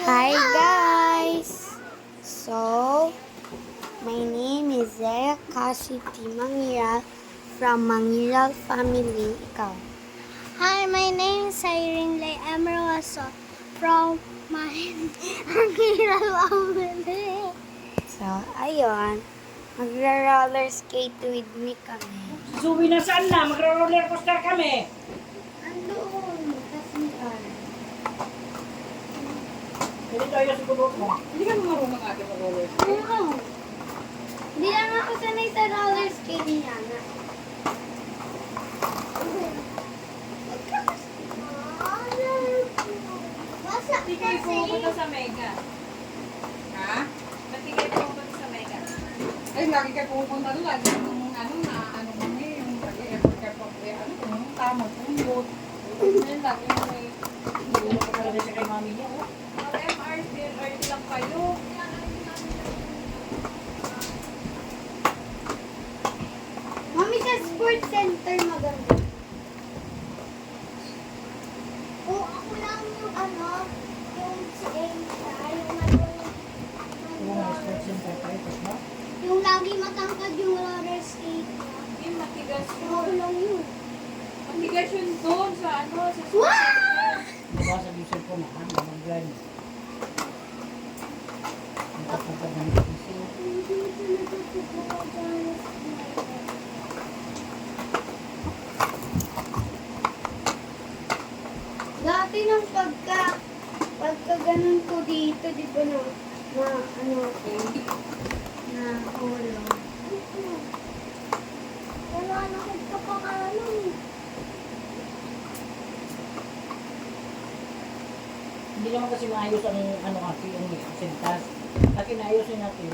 Hi guys! So, my name is Zaya Casity Mangiral from Mangiral family. Ikaw? Hi, my name is Irene Lay Emerwaso from my Mangiral family. So, ayun. Magra-roller skate with me kami. Suwi na saan na? Magro-roller coaster kami. Andoon, kasihan. Hindi tayo sa gulot mo. Hindi ka marunong ate mag-roller coaster. Oo. Hindi lang ako sanay sa roller skate niya. Ba't di kayo pumunta sa Mega? Ha? Ba't di kayo pumunta sa Mega? Ay, lagi kayo pupunta doon. Lagi yung kami, yung lagi-effort kayo pa ano, yung tama, pulot. Then, lagi yung may, Hindi mo pa siya kay mami niya. Oh. MRT lang kayo. Mami, sa sports center maganda. Oh, ako lang yung yung si Aisha, Yung mga sports center tayo, tapos ba? yung lagi matangkad yung roller skate. Yung matigas Ako yun. lang yun. Matigas yun doon sa sa Wow! Diba sa diesel ko na, mga brand. Ang kapatid ng diesel. Dati nung pagka ganun ko dito, di ba na hulog. Wala na nagkapangalan. Hindi naman kasi maayos ang kasi yung sentas. At inaayusin natin.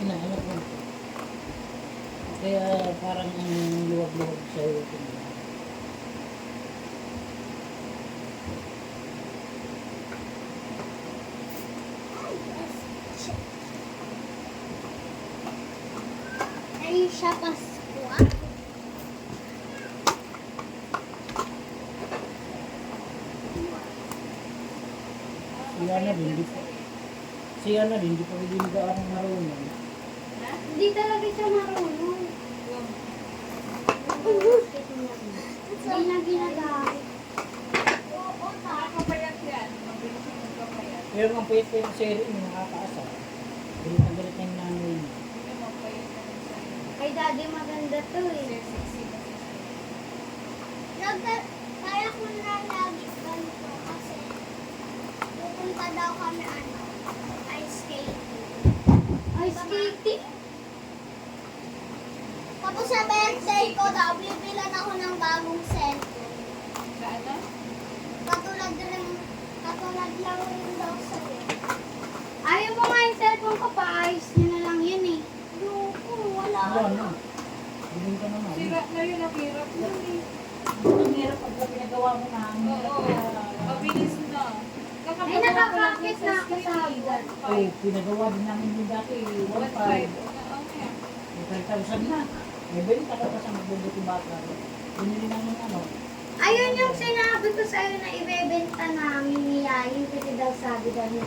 Inaanap mo. Kaya parang ang luwag-luwag sa'yo. Aisha Pascua. Siya na din, di pa rin gaano marunong. Hindi talaga siya marunong. Hindi na ginagamit. Nakakapayat yan. Mabilis yung magpapayat. Pero ang payat kayo ng seri, yung nakakaasa. Galit na galit na yung nanay niya. Hindi mapayat na rin sa'yo. Kay daddy maganda to eh. Sexy na Kaya ko na lagi ganito kasi pupunta daw kami ice skating. Ay, skating. Tapos sa birthday ko daw, bibilan ako ng bagong cellphone. Saan na? Katulad lang rin daw sa'yo. Ayaw mo nga yung cellphone ko, paayos nyo na lang yun eh. Loko, wala. Wala na. Bilhin ka naman. Sira na yun. Ang hirap na eh. Ang hirap pag pinagawa mo na. Ang hirap Oo. na. Mabilis na. Ay, nakakakit na ako sa hagdan. Ay, pinagawa din namin din dati. 1.5. 1.5. May 3,000 na. May benta ka pa sa magbubuti bata. Binili namin Ayun yung sinabi ko sa'yo na ibebenta namin ni Yayi kasi daw sabi daw ni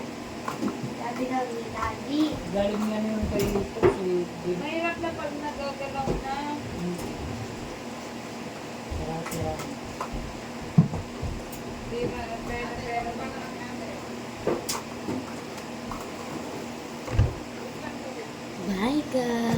Daddy. Galing yan yung kay si Jim. Mahirap na pag nagagalaw na. Sira-sira. Pera pa. Bye guys!